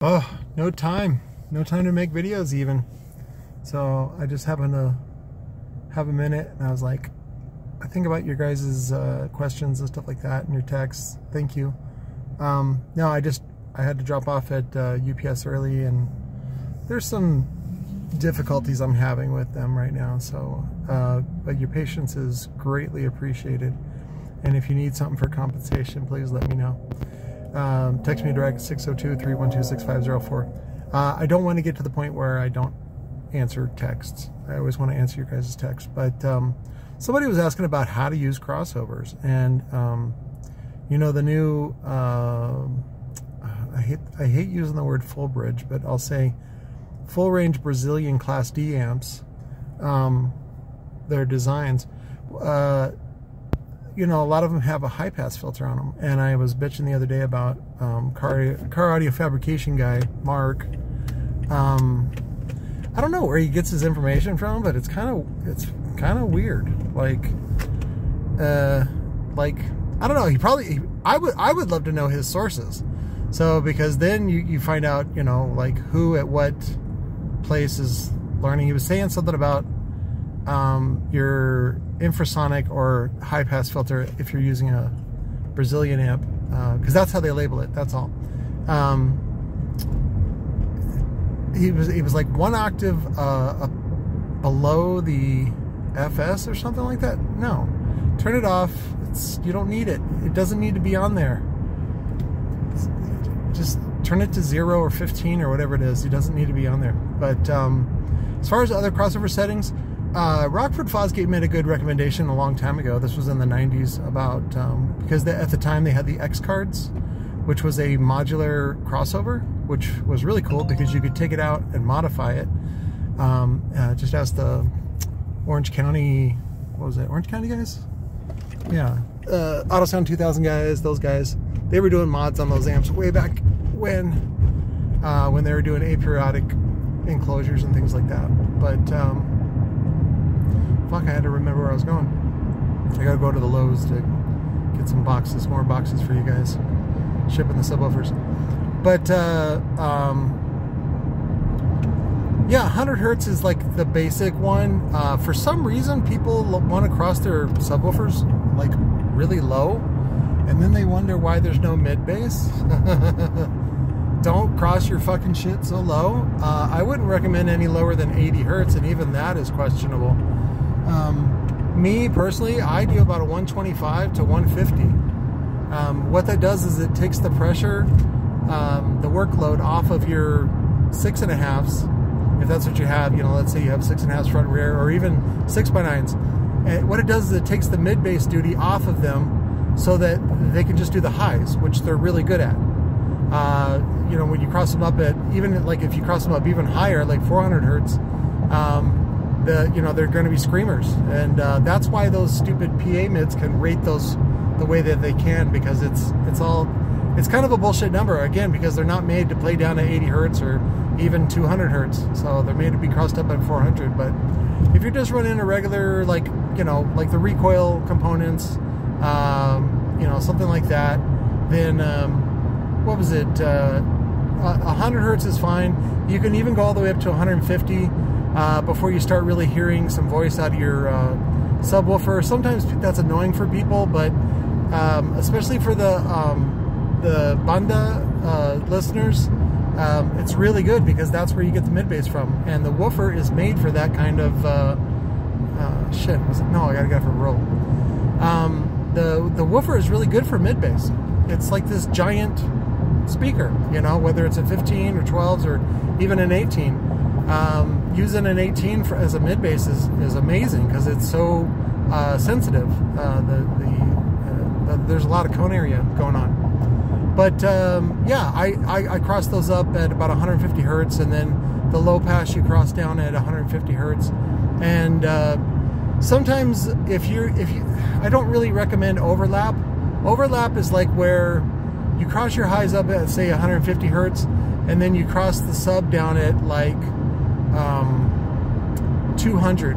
Oh, no time to make videos even. So I just happened to have a minute, and I was like, I think about your guys' questions and stuff like that, and your texts. Thank you. No, I had to drop off at UPS early, and there's some difficulties I'm having with them right now. So, but your patience is greatly appreciated. And if you need something for compensation, please let me know. Text me direct 602-312-6504. I don't want to get to the point where I don't answer texts. I always want to answer your guys' texts. But somebody was asking about how to use crossovers, and you know, the new I hate using the word full bridge, but I'll say full range Brazilian Class D amps. Their designs, you know, a lot of them have a high pass filter on them, and I was bitching the other day about car audio fabrication guy Mark. I don't know where he gets his information from, but it's kind of weird. Like I don't know. I would love to know his sources. So because then you find out, you know, like who at what place is learning. He was saying something about your infrasonic or high pass filter if you're using a Brazilian amp, because that's how they label it. That's all. He was like 1 octave below the FS or something like that. No, turn it off. You don't need it. It doesn't need to be on there. Just turn it to 0 or 15 or whatever it is. It doesn't need to be on there. But as far as other crossover settings, Rockford Fosgate made a good recommendation a long time ago. This was in the 90s about, because at the time they had the X cards, which was a modular crossover, which was really cool because you could take it out and modify it. Just ask the Orange County, what was it, Orange County guys? Yeah, AutoSound 2000 guys, those guys, they were doing mods on those amps way back when they were doing aperiodic enclosures and things like that. But fuck, I had to remember where I was going. I gotta go to the Lowe's to get some boxes, more boxes for you guys, shipping the subwoofers. But yeah, 100 hertz is like the basic one. For some reason, people want to cross their subwoofers like really low, and then they wonder why there's no mid bass. Don't cross your fucking shit so low. I wouldn't recommend any lower than 80 hertz, and even that is questionable. Me personally, I do about a 125 to 150. What that does is it takes the pressure, the workload off of your 6.5s. If that's what you have, you know, let's say you have 6.5s front and rear, or even 6x9s. And what it does is it takes the mid bass duty off of them so that they can just do the highs, which they're really good at. You know, when you cross them up at, even like if you cross them up even higher, like 400 hertz, you know, they're going to be screamers. And that's why those stupid PA mids can rate those the way that they can, because it's kind of a bullshit number, again, because they're not made to play down to 80 hertz or even 200 hertz. So they're made to be crossed up at 400. But if you're just running a regular, like, you know, like the recoil components, you know, something like that, then what was it? 100 hertz is fine. You can even go all the way up to 150 before you start really hearing some voice out of your subwoofer. Sometimes that's annoying for people, but especially for the banda listeners, it's really good because that's where you get the mid bass from, and the woofer is made for that kind of shit. Was it? No, I gotta get it for a roll. The woofer is really good for mid bass. It's like this giant speaker, you know, whether it's a 15 or 12s or even an 18. Using an 18 as a mid bass is amazing because it's so sensitive. There's a lot of cone area going on. But yeah, I cross those up at about 150 hertz, and then the low pass you cross down at 150 hertz. And sometimes if you, I don't really recommend overlap. Overlap is like where you cross your highs up at, say, 150 hertz, and then you cross the sub down at like 200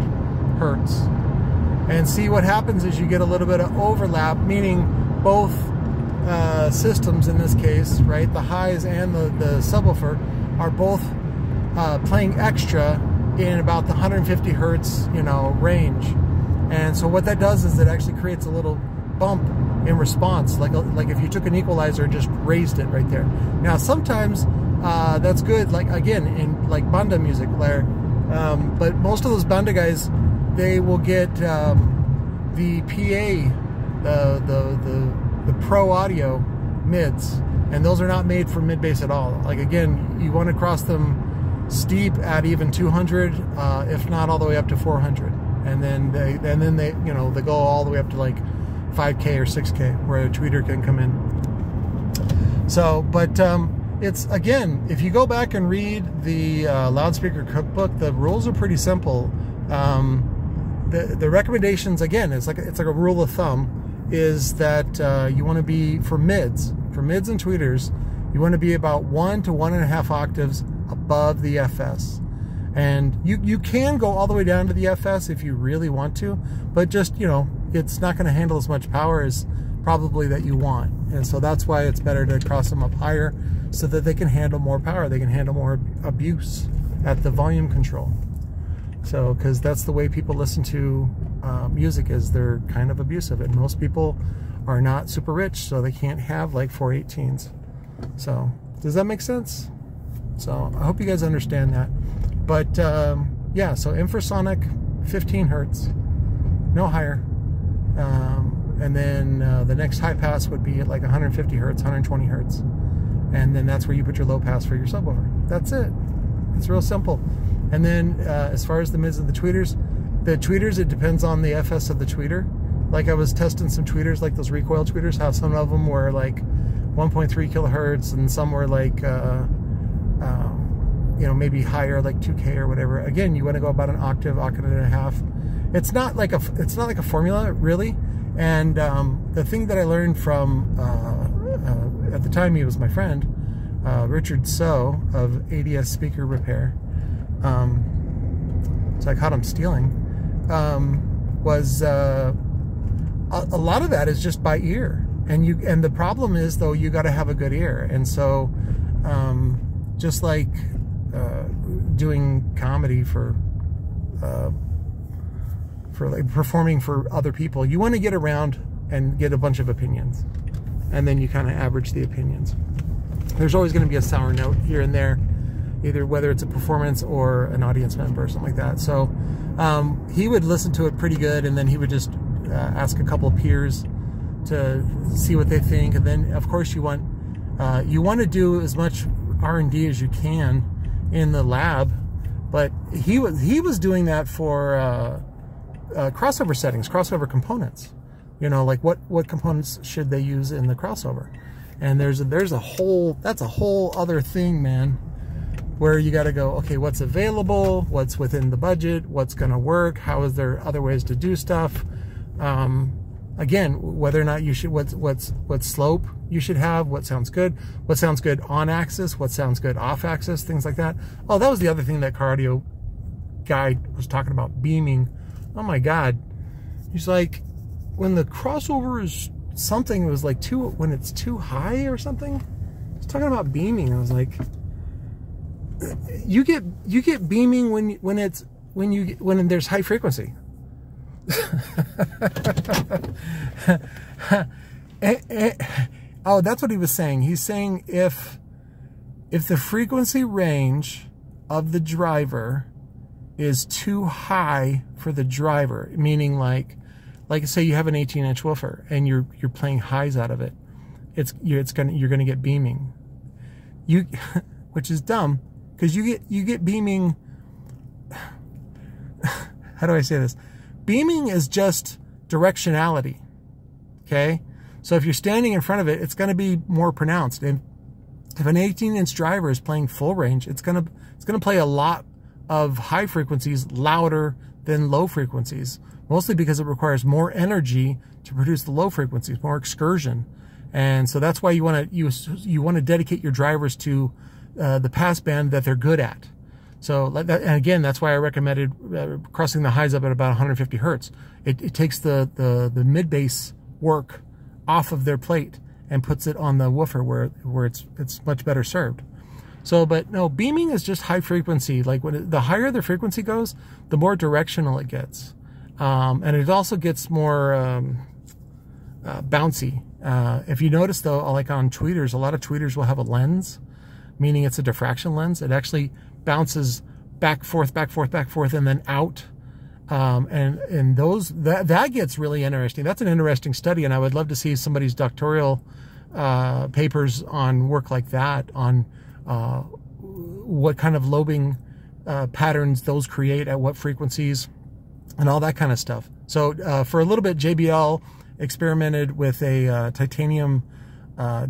hertz. And see, what happens is you get a little bit of overlap, meaning both systems in this case, right? The highs and the subwoofer are both playing extra in about the 150 hertz, you know, range. And so what that does is it actually creates a little bump in response, like if you took an equalizer and just raised it right there. Now sometimes that's good, like again in like banda music, but most of those banda guys, they will get the PA, the pro audio mids, and those are not made for mid bass at all. Like again, you want to cross them steep at even 200, if not all the way up to 400, and then they you know, they go all the way up to like 5K or 6K where a tweeter can come in. So, but it's, again, if you go back and read the loudspeaker cookbook, the rules are pretty simple. The recommendations, again, it's like a rule of thumb, is that you want to be, for mids and tweeters, you want to be about 1 to 1.5 octaves above the FS. And you can go all the way down to the FS if you really want to, but just, you know, it's not going to handle as much power as probably that you want. And so that's why it's better to cross them up higher so that they can handle more power. They can handle more abuse at the volume control. So, because that's the way people listen to music, is they're kind of abusive. And most people are not super rich, so they can't have like 418s. So, does that make sense? So, I hope you guys understand that. But, yeah, so infrasonic, 15 hertz, no higher. And then the next high pass would be at like 150 hertz, 120 hertz. And then that's where you put your low pass for your subwoofer. That's it. It's real simple. And then as far as the mids and the tweeters, it depends on the FS of the tweeter. Like I was testing some tweeters, like those Recoil tweeters, how some of them were like 1.3 kilohertz and some were like, you know, maybe higher, like 2K or whatever. Again, you want to go about an octave and a half. It's not like a formula, really. And the thing that I learned from, at the time he was my friend, Richard T.C.O.Z of ADS Speaker Repair, so I caught him stealing, was a lot of that is just by ear. And the problem is, though, you got to have a good ear. And so just like doing comedy for like performing for other people, you want to get around and get a bunch of opinions, and then you kind of average the opinions. There's always going to be a sour note here and there, either whether it's a performance or an audience member or something like that. So he would listen to it pretty good, and then he would just ask a couple of peers to see what they think. And then of course you want to do as much R&D as you can in the lab, but he was doing that for crossover settings, crossover components. You know, like what components should they use in the crossover? And that's a whole other thing, man, where you got to go, okay, what's available, what's within the budget, what's going to work, how is there other ways to do stuff? Again, whether or not you should, what slope you should have, what sounds good on axis, what sounds good off axis, things like that. Oh, that was the other thing that car audio guy was talking about, beaming. Oh my God. He's like, when the crossover is something, it was like when it's too high or something. He's talking about beaming. I was like, you get beaming when there's high frequency. Oh, that's what he was saying. He's saying if the frequency range of the driver is too high for the driver, meaning like say you have an 18-inch woofer and you're playing highs out of it, you're gonna get beaming. Which is dumb, because you get beaming. How do I say this? Beaming is just directionality. Okay, so if you're standing in front of it, it's going to be more pronounced. And if an 18-inch driver is playing full range, it's gonna play a lot of high frequencies louder than low frequencies, mostly because it requires more energy to produce the low frequencies, more excursion. And so that's why you want to dedicate your drivers to the pass band that they're good at. So, and again, that's why I recommended crossing the highs up at about 150 hertz. It takes the mid bass work off of their plate, and puts it on the woofer where it's much better served. So, but no, beaming is just high frequency. Like the higher the frequency goes, the more directional it gets. And it also gets more bouncy. If you notice though, like on tweeters, a lot of tweeters will have a lens, meaning it's a diffraction lens. It actually bounces back, forth, and then out. And those, that gets really interesting. That's an interesting study. And I would love to see somebody's doctoral papers on work like that, on what kind of lobing patterns those create at what frequencies and all that kind of stuff. So for a little bit, JBL experimented with a titanium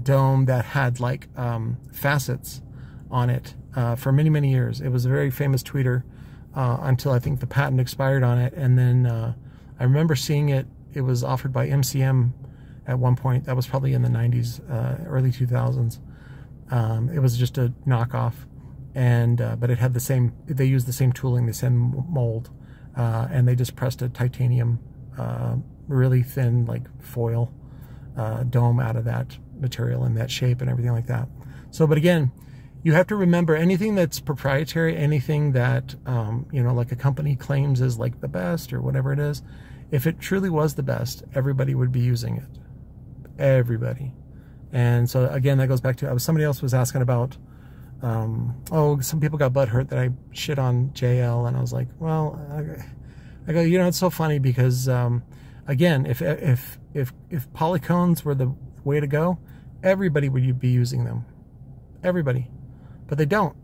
dome that had like facets on it for many, many years. It was a very famous tweeter until I think the patent expired on it. And then I remember seeing it. It was offered by MCM at one point. That was probably in the 90s, early 2000s. It was just a knockoff, and but it had the same, they used the same tooling, the same mold, and they just pressed a titanium really thin like foil dome out of that material and that shape and everything like that. So, but again, you have to remember, anything that's proprietary, anything that you know, like a company claims is like the best or whatever it is, if it truly was the best, everybody would be using it. Everybody. And so again, that goes back to, somebody else was asking about, oh, some people got butthurt that I shit on JL, and I was like, well, I go, you know, it's so funny because again, if polycones were the way to go, everybody would be using them. Everybody. But they don't.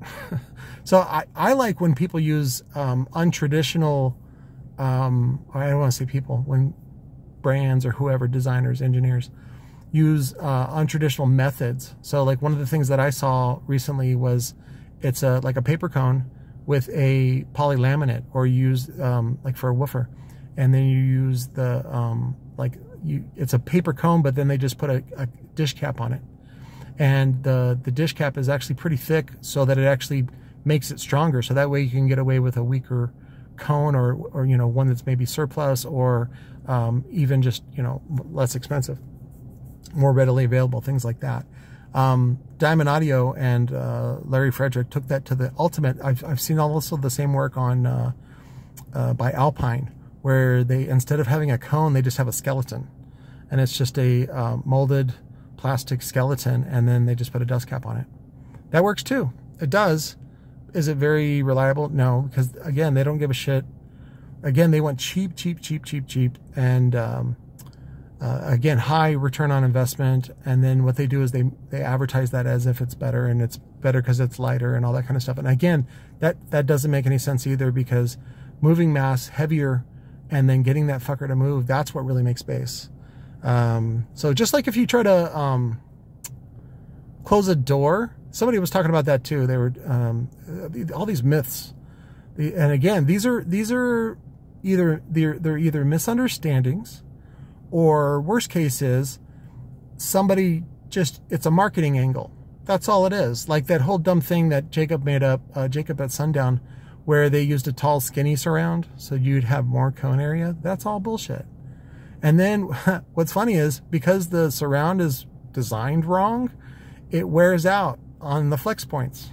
So I like when people use untraditional, I don't want to say people, when brands or whoever, designers, engineers, use untraditional methods. So like one of the things that I saw recently was it's like a paper cone with a polylaminate, or use like for a woofer, and then you use the it's a paper cone, but then they just put a dish cap on it, and the dish cap is actually pretty thick so that it actually makes it stronger, so that way you can get away with a weaker cone, or you know, one that's maybe surplus, or even just, you know, less expensive, more readily available, things like that. Diamond Audio and Larry Frederick took that to the ultimate. I've seen also the same work on by Alpine, where they, instead of having a cone, they just have a skeleton, and it's just a molded plastic skeleton, and then they just put a dust cap on it. That works too. It does. Is it very reliable? No, because again, they don't give a shit. Again, they want cheap, and again, high return on investment. And then what they do is they advertise that as if it's better, and it's better because it's lighter and all that kind of stuff. And again, that doesn't make any sense either, because moving mass heavier and then getting that fucker to move, that's what really makes bass. So just like if you try to close a door, somebody was talking about that too. They were all these myths, and again, these are either misunderstandings, or worst case is somebody just, it's a marketing angle. That's all it is. Like that whole dumb thing that Jacob made up, Jacob at Sundown, where they used a tall skinny surround so you'd have more cone area. That's all bullshit. And then what's funny is, because the surround is designed wrong, it wears out on the flex points.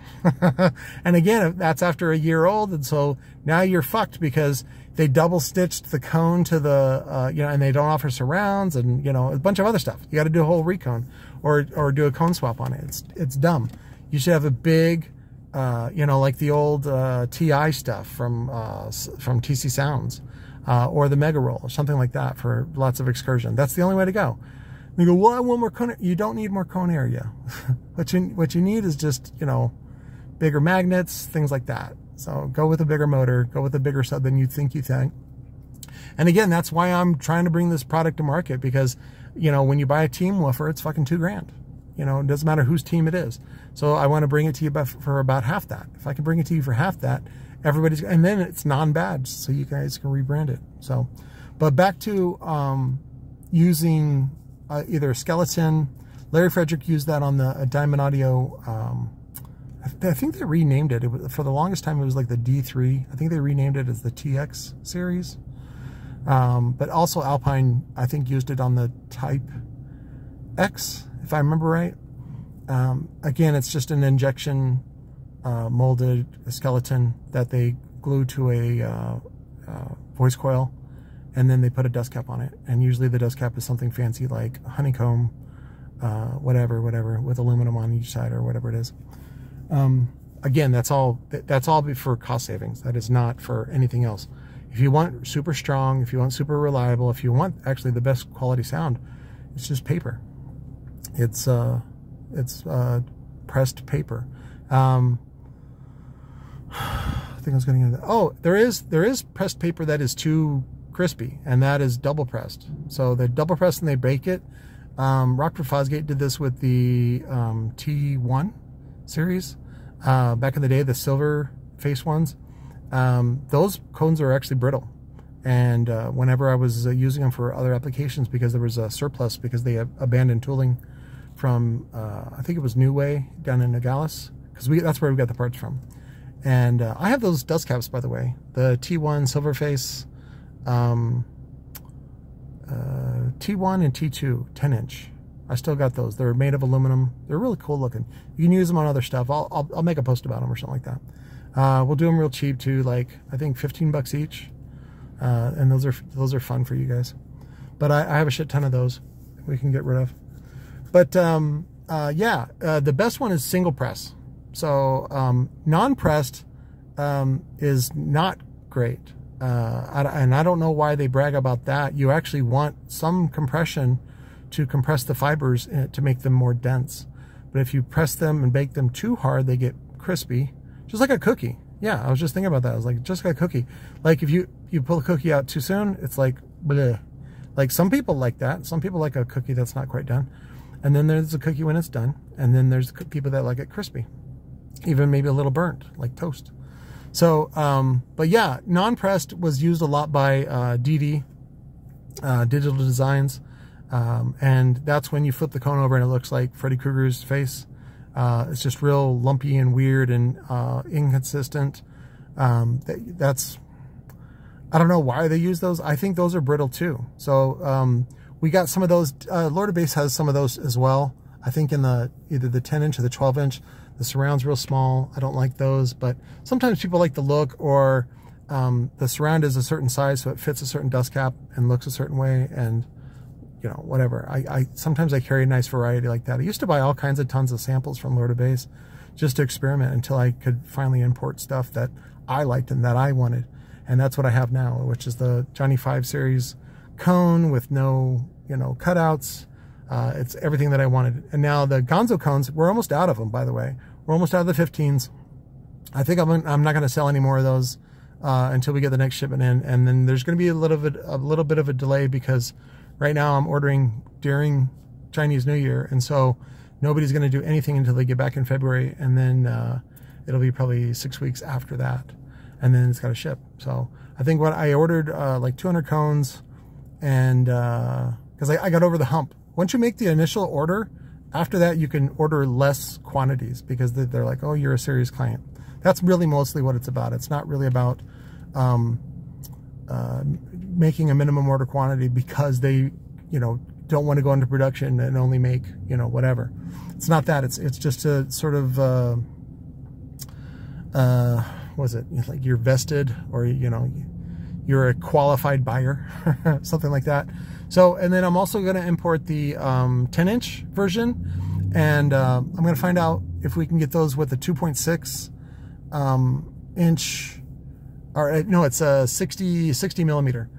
And again, that's after a year old, and so now you're fucked, because they double stitched the cone to the you know, and they don't offer surrounds, and you know, a bunch of other stuff. You got to do a whole recone, or do a cone swap on it. It's dumb. You should have a big you know, like the old TI stuff from TC.O.Z, or the Mega Roll, or something like that, for lots of excursion. That's the only way to go. You go, well, I want more cone. You don't need more cone area. What you need is just, you know, bigger magnets, things like that. So go with a bigger motor, go with a bigger sub than you think. And again, that's why I'm trying to bring this product to market, because, you know, when you buy a team woofer, it's fucking $2,000. You know, it doesn't matter whose team it is. So I want to bring it to you for about half that. If I can bring it to you for half that, everybody's, and then it's non-badged, so you guys can rebrand it. So, but back to using either a skeleton. Larry Frederick used that on the Diamond Audio. I think they renamed it. For the longest time, it was like the D3. I think they renamed it as the TX series. But also Alpine, I think, used it on the Type X, if I remember right. Again, it's just an injection molded skeleton that they glue to a voice coil, and then they put a dust cap on it. And usually the dust cap is something fancy like honeycomb, whatever, with aluminum on each side or whatever it is. Again, that's all for cost savings. That is not for anything else. If you want super strong, if you want super reliable, if you want actually the best quality sound, it's just paper. It's pressed paper. I think I was getting into that. Oh, there is pressed paper that is too crispy, and that is double pressed. So they double press and they bake it. Rockford Fosgate did this with the T1 series back in the day, the silver face ones. Those cones are actually brittle, and whenever I was using them for other applications, because there was a surplus because they abandoned tooling from I think it was New Way down in Nogales, because that's where we got the parts from. And I have those dust caps, by the way, the T1 silver face, T1 and T2 10-inch. I still got those. They're made of aluminum. They're really cool looking. You can use them on other stuff. I'll make a post about them or something like that. We'll do them real cheap too, like I think 15 bucks each. And those are fun for you guys. But I have a shit ton of those we can get rid of. But yeah, the best one is single press. So non-pressed is not great. And I don't know why they brag about that. You actually want some compression to compress the fibers to make them more dense. But if you press them and bake them too hard, they get crispy, just like a cookie. Yeah, I was just thinking about that. I was like, just like a cookie. Like if you pull a cookie out too soon, it's like bleh. Like some people like that. Some people like a cookie that's not quite done. And then there's a cookie when it's done. And then there's people that like it crispy, even maybe a little burnt, like toast. So, but yeah, non-pressed was used a lot by DD, Digital Designs. And that's when you flip the cone over and it looks like Freddy Krueger's face. It's just real lumpy and weird and inconsistent. That's, I don't know why they use those. I think those are brittle too. So we got some of those. Lord of Bass has some of those as well. I think in either the 10-inch or the 12-inch. The surround's real small. I don't like those, but sometimes people like the look, or the surround is a certain size so it fits a certain dust cap and looks a certain way, and you know, whatever. Sometimes I carry a nice variety like that. I used to buy all kinds of tons of samples from Lord of Bass just to experiment until I could finally import stuff that I liked and that I wanted. And that's what I have now, which is the Johnny 5 series cone with no, you know, cutouts. It's everything that I wanted. And now the GONZO cones, we're almost out of them, by the way. We're almost out of the 15s. I think I'm not going to sell any more of those until we get the next shipment in. And then there's going to be a little bit of a delay because right now I'm ordering during Chinese New Year. And so nobody's going to do anything until they get back in February. And then it'll be probably 6 weeks after that. And then it's got to ship. So I think what I ordered like 200 cones, and because I got over the hump. Once you make the initial order, after that you can order less quantities because they're like, oh, you're a serious client. That's really mostly what it's about. It's not really about making a minimum order quantity because they, you know, don't want to go into production and only make, you know, whatever. It's not that. It's just a sort of what is it? Like you're vested, or you know, you're a qualified buyer, something like that. So, and then I'm also going to import the 10-inch version, and I'm going to find out if we can get those with a 2.6 inch, or no, it's a 60 millimeter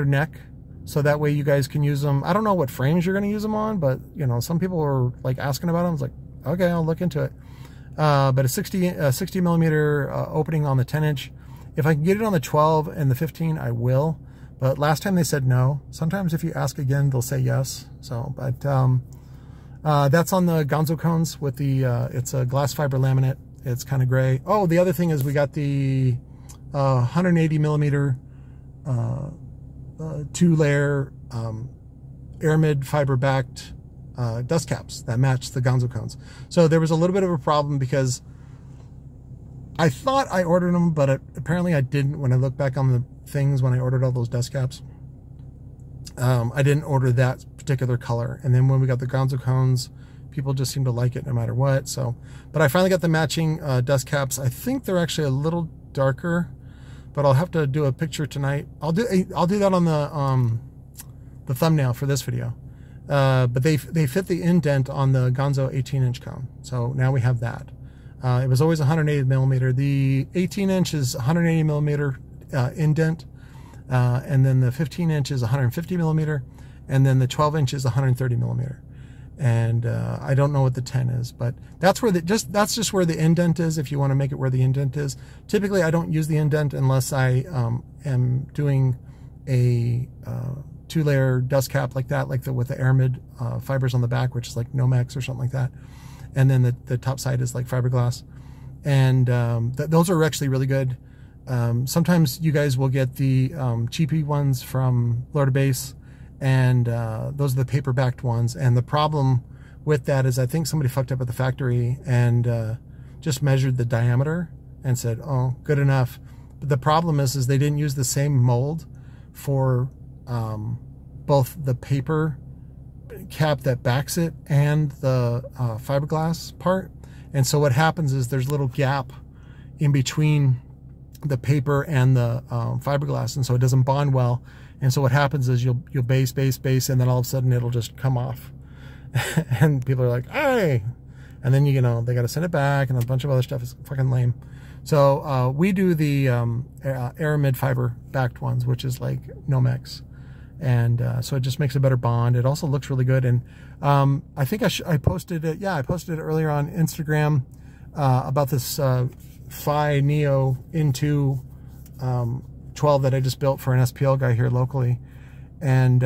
neck. So that way you guys can use them. I don't know what frames you're going to use them on, but you know, some people are like asking about them. I was like, okay, I'll look into it. But a 60 millimeter opening on the 10-inch. If I can get it on the 12 and the 15, I will. But last time they said no. Sometimes if you ask again, they'll say yes. So, but that's on the GONZO cones with the, it's a glass fiber laminate. It's kind of gray. Oh, the other thing is we got the 180 millimeter 2-layer aramid fiber backed dust caps that match the GONZO cones. So there was a little bit of a problem because I thought I ordered them, but apparently I didn't. When I look back on the things when I ordered all those dust caps, I didn't order that particular color. And then when we got the GONZO cones, people just seem to like it no matter what. So, but I finally got the matching dust caps. I think they're actually a little darker, but I'll have to do a picture tonight. I'll do that on the thumbnail for this video. But they fit the indent on the GONZO 18-inch cone. So now we have that. It was always 180 millimeter. The 18-inch is 180 millimeter indent, and then the 15-inch is 150 millimeter, and then the 12-inch is 130 millimeter. And I don't know what the 10 is, but that's where that's just where the indent is. If you want to make it where the indent is, typically I don't use the indent unless I am doing a 2-layer dust cap like that, like with the aramid fibers on the back, which is like Nomex or something like that. And then the top side is like fiberglass. And those are actually really good. Sometimes you guys will get the cheapy ones from Lord of Base, and those are the paper-backed ones. And the problem with that is I think somebody fucked up at the factory and just measured the diameter and said, oh, good enough. But the problem is they didn't use the same mold for both the paper cap that backs it and the fiberglass part. And so what happens is there's a little gap in between the paper and the fiberglass, and so it doesn't bond well. And so what happens is you'll base, and then all of a sudden it'll just come off. And people are like, hey! And then, you know, they got to send it back, and a bunch of other stuff is fucking lame. So we do the aramid fiber backed ones, which is like Nomex. And so it just makes a better bond. It also looks really good. And I think I posted it. Yeah, I posted it earlier on Instagram about this Phi Neo Into 12 that I just built for an SPL guy here locally. And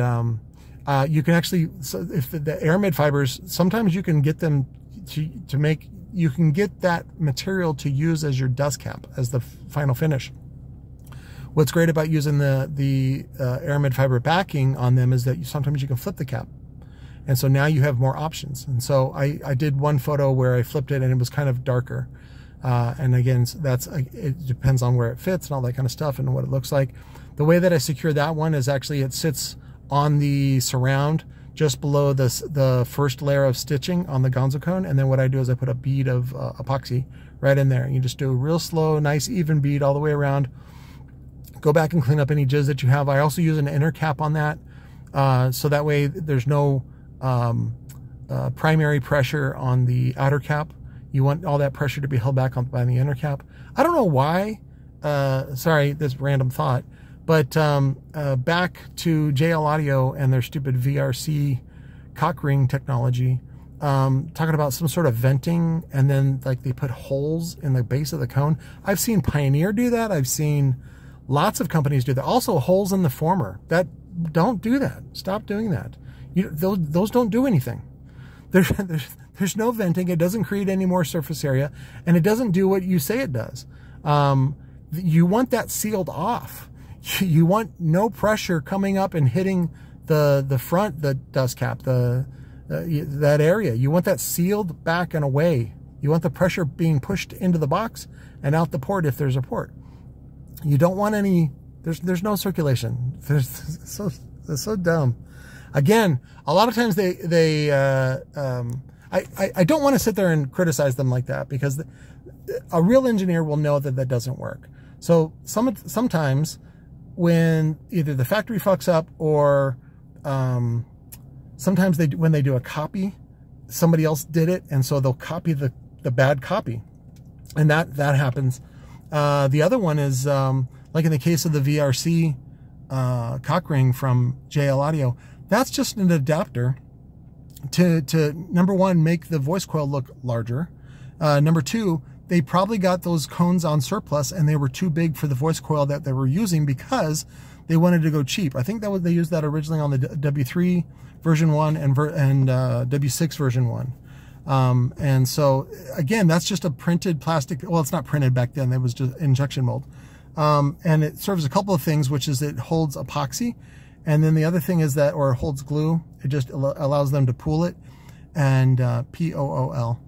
you can actually, so if the aramid fibers, sometimes you can get them to make, you can get that material to use as your dust cap, as the final finish. What's great about using the aramid fiber backing on them is that sometimes you can flip the cap. And so now you have more options. And so I did one photo where I flipped it and it was kind of darker. And again, it depends on where it fits and all that kind of stuff and what it looks like. The way that I secure that one is actually it sits on the surround just below the first layer of stitching on the GONZO cone. And then what I do is I put a bead of epoxy right in there. And you just do a real slow, nice, even bead all the way around. Go back and clean up any jizz that you have. I also use an inner cap on that. So that way there's no primary pressure on the outer cap. You want all that pressure to be held back by the inner cap. I don't know why. Sorry, this random thought. But back to JL Audio and their stupid VRC cock ring technology, talking about some sort of venting, and then like they put holes in the base of the cone. I've seen Pioneer do that. I've seen lots of companies do that. Also holes in the former. Don't do that. Stop doing that. Those don't do anything. There's no venting. It doesn't create any more surface area, and it doesn't do what you say it does. You want that sealed off. You want no pressure coming up and hitting the front, the dust cap, that area. You want that sealed back and away. You want the pressure being pushed into the box and out the port if there's a port. You don't want any. There's no circulation. It's so dumb. Again, a lot of times I don't want to sit there and criticize them like that, because a real engineer will know that that doesn't work. So sometimes when either the factory fucks up, or sometimes when they do a copy, somebody else did it, and so they'll copy the bad copy, and that happens. The other one is like in the case of the VRC cock ring from JL Audio. That's just an adapter to number one, make the voice coil look larger. Number two, they probably got those cones on surplus and they were too big for the voice coil that they were using because they wanted to go cheap. I think that they used that originally on the W3 version 1 and W6 version 1. And so again, that's just a printed plastic. Well, it's not printed back then. It was just injection mold. And it serves a couple of things, which is it holds epoxy. And then the other thing is that, or it holds glue. It just allows them to pool it, and POOL.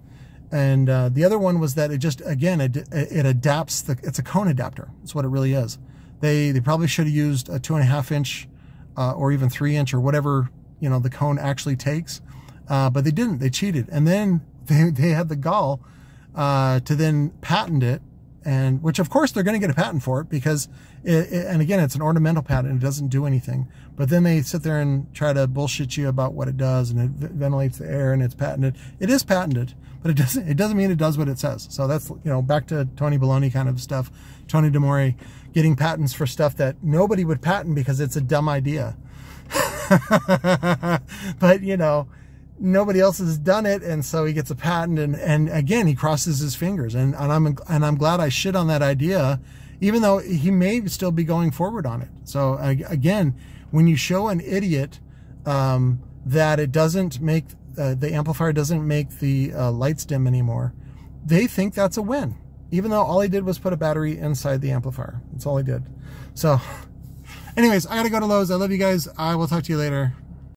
And the other one was that it just, again, it adapts, it's a cone adapter. That's what it really is. They probably should have used a 2.5 inch or even 3 inch or whatever you know, the cone actually takes. But they didn't. They cheated. And then they had the gall to then patent it, and which of course they're going to get a patent for it, because and again, it's an ornamental patent. It doesn't do anything. But then they sit there and try to bullshit you about what it does, and it ventilates the air, and it's patented. It is patented, but it doesn't mean it does what it says. So that's, you know, back to Tony Baloney kind of stuff. Tony DeMore getting patents for stuff that nobody would patent because it's a dumb idea. But, you know, nobody else has done it, and so he gets a patent, and again, he crosses his fingers, and I'm glad I shit on that idea, even though he may still be going forward on it. So again, when you show an idiot that it doesn't make the amplifier doesn't make the lights dim anymore, they think that's a win, even though all he did was put a battery inside the amplifier. That's all he did. So anyways, I gotta go to Lowe's. I love you guys. I will talk to you later.